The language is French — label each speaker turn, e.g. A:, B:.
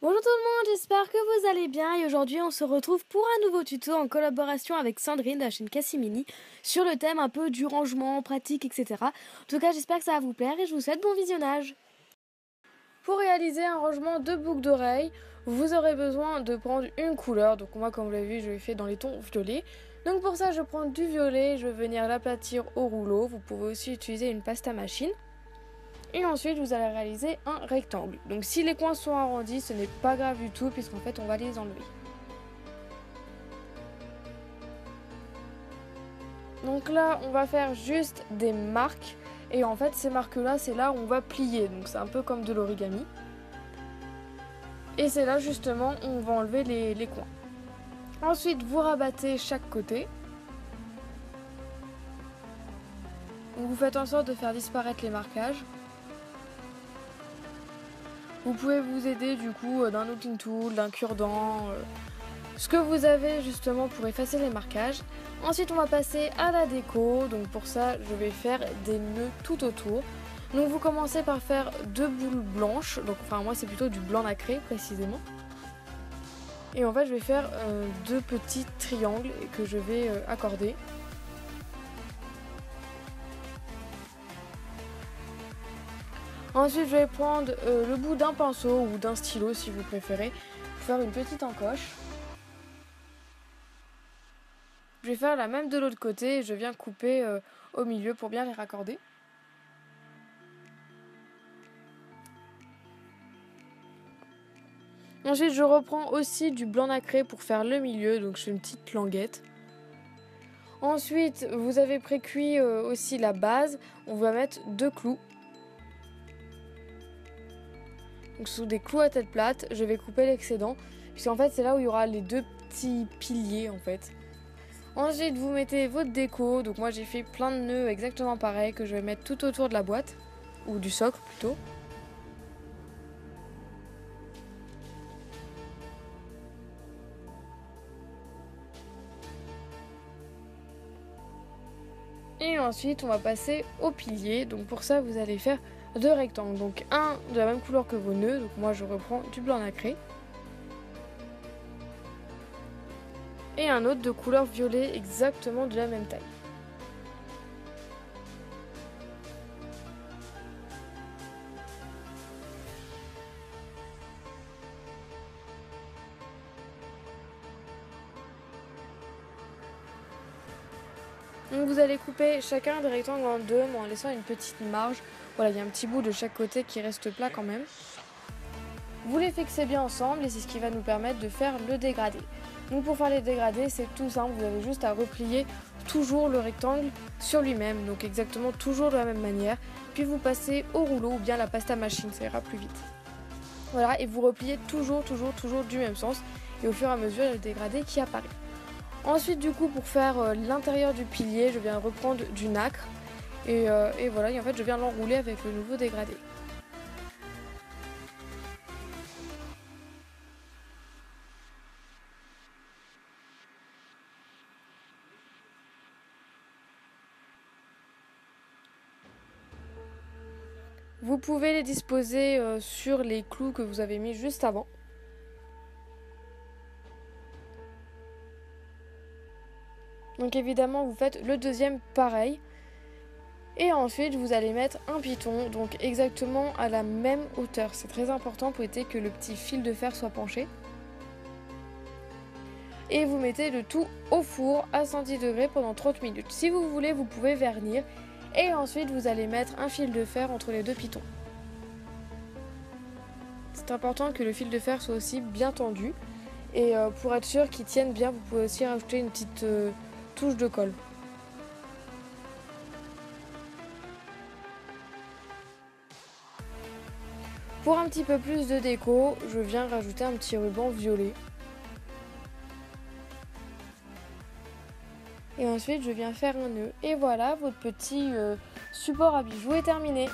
A: Bonjour tout le monde, j'espère que vous allez bien et aujourd'hui on se retrouve pour un nouveau tuto en collaboration avec Sandrine de la chaîne Cassimini sur le thème un peu du rangement, pratique, etc. En tout cas j'espère que ça va vous plaire et je vous souhaite bon visionnage. Pour réaliser un rangement de boucles d'oreilles, vous aurez besoin de prendre une couleur. Donc moi comme vous l'avez vu je l'ai fait dans les tons violets. Donc pour ça je prends du violet, je vais venir l'aplatir au rouleau. Vous pouvez aussi utiliser une pasta machine. Et ensuite, vous allez réaliser un rectangle. Donc si les coins sont arrondis, ce n'est pas grave du tout, puisqu'en fait, on va les enlever. Donc là, on va faire juste des marques. Et en fait, ces marques-là, c'est là où on va plier. Donc c'est un peu comme de l'origami. Et c'est là, justement, où on va enlever les coins. Ensuite, vous rabattez chaque côté. Donc, vous faites en sorte de faire disparaître les marquages. Vous pouvez vous aider du coup d'un outil tool, d'un cure-dent, ce que vous avez justement pour effacer les marquages. Ensuite on va passer à la déco, donc pour ça je vais faire des nœuds tout autour. Donc vous commencez par faire deux boules blanches, donc enfin moi c'est plutôt du blanc nacré précisément. Et en fait je vais faire deux petits triangles que je vais accorder. Ensuite je vais prendre le bout d'un pinceau ou d'un stylo si vous préférez pour faire une petite encoche. Je vais faire la même de l'autre côté et je viens couper au milieu pour bien les raccorder. Ensuite je reprends aussi du blanc nacré pour faire le milieu, donc je fais une petite languette. Ensuite vous avez précuit aussi la base, on va mettre deux clous. Donc sous des clous à tête plate, je vais couper l'excédent, puisqu'en fait c'est là où il y aura les deux petits piliers en fait. Ensuite vous mettez votre déco, donc moi j'ai fait plein de nœuds exactement pareil que je vais mettre tout autour de la boîte, ou du socle plutôt. Et ensuite on va passer au pilier, donc pour ça vous allez faire deux rectangles, donc un de la même couleur que vos nœuds, donc moi je reprends du blanc nacré. Et un autre de couleur violet exactement de la même taille. Donc vous allez couper chacun des rectangles en deux, mais en laissant une petite marge. Voilà, il y a un petit bout de chaque côté qui reste plat quand même. Vous les fixez bien ensemble et c'est ce qui va nous permettre de faire le dégradé. Donc pour faire les dégradés, c'est tout simple, vous avez juste à replier toujours le rectangle sur lui-même, donc exactement toujours de la même manière. Puis vous passez au rouleau ou bien la pasta machine, ça ira plus vite. Voilà, et vous repliez toujours du même sens et au fur et à mesure, il y a le dégradé qui apparaît. Ensuite du coup pour faire l'intérieur du pilier, je viens reprendre du nacre et voilà, et en fait je viens l'enrouler avec le nouveau dégradé. Vous pouvez les disposer sur les clous que vous avez mis juste avant. Donc évidemment vous faites le deuxième pareil. Et ensuite vous allez mettre un piton, donc exactement à la même hauteur. C'est très important pour éviter que le petit fil de fer soit penché. Et vous mettez le tout au four à 110 degrés pendant 30 minutes. Si vous voulez, vous pouvez vernir. Et ensuite vous allez mettre un fil de fer entre les deux pitons. C'est important que le fil de fer soit aussi bien tendu. Et pour être sûr qu'il tienne bien, vous pouvez aussi rajouter une petite touche de colle. Pour un petit peu plus de déco, je viens rajouter un petit ruban violet. Et ensuite, je viens faire un nœud. Et voilà, votre petit support à bijoux est terminé.